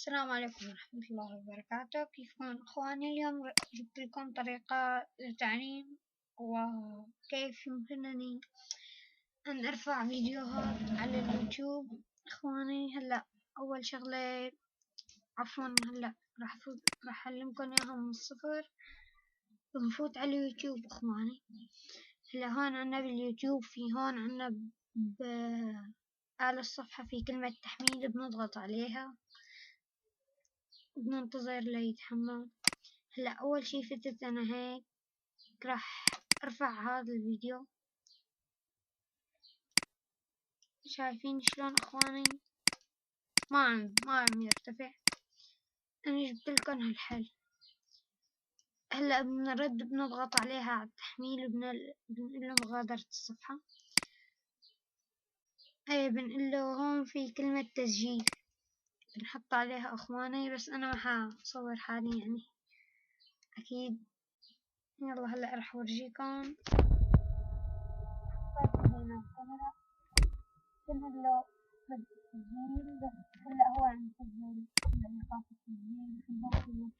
السلام عليكم ورحمة الله وبركاته. كيفكم أخواني؟ اليوم جبت لكم طريقة لتعليم وكيف يمكنني أن أرفع فيديوهات على اليوتيوب. أخواني هلأ أول شغلة هلأ راح أعلمكم إياها من الصفر. بنفوت على اليوتيوب أخواني. هلا هون عنا باليوتيوب هون عنا على الصفحة في كلمة تحميل، بنضغط عليها بننتظر ليتحمل. هلا اول شي فتت انا هيك راح ارفع هذا الفيديو. شايفين شلون اخواني؟ ما عم يرتفع. انا جبتلكن هالحل. هلا بنرد بنضغط عليها على التحميل بنقول مغادرة الصفحة. بنقول له هون في كلمة تسجيل بنحط عليها اخواني، بس انا ما حصور حالي يعني اكيد. يلا هلا راح اورجيكم. هنا الكاميرا بنقول له تسجيل، بس هلا هو عم يسجل إيقاف التسجيل في ذاك الوقت.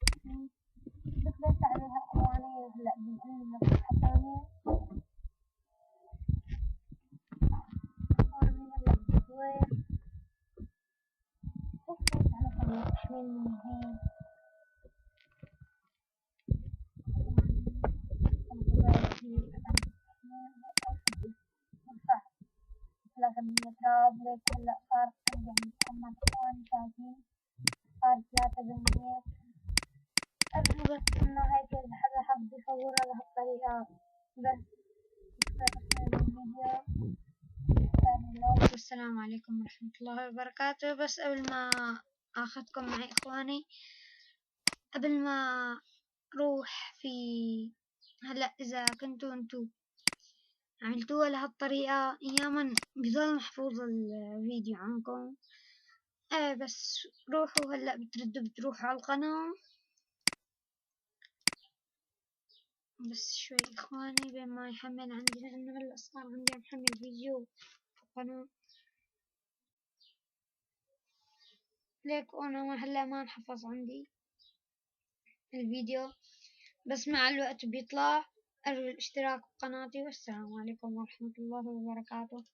بكبس عليها أخواني. هلا بنقول له صفحة ثانية. أخواني هلا بتصوير بكبس على خلية تحميل من جديد. هلا خلينا تابلت. هلا صار عندي عم يتحمل أخواني، شايفين صار 3%. أرجو بس إنه هيك إذا حد يصورها بهالطريقة بس الفيديو. والسلام عليكم ورحمة الله وبركاته. بس قبل ما أخذكم معي إخواني، قبل ما روح في هلا إذا كنتوا انتو عملتوها لهالطريقة أياما بيظل محفوظ الفيديو عنكم. بس روحوا هلا بتروحوا على القناة. بس شوي إخواني بين ما يحمل عندي، لأنه هلا صار عندي عم حمل فيديو في القناة. ليك أنا هلا ما انحفظ عندي الفيديو، بس مع الوقت بيطلع. أرجو الاشتراك بقناتي، والسلام عليكم ورحمة الله وبركاته.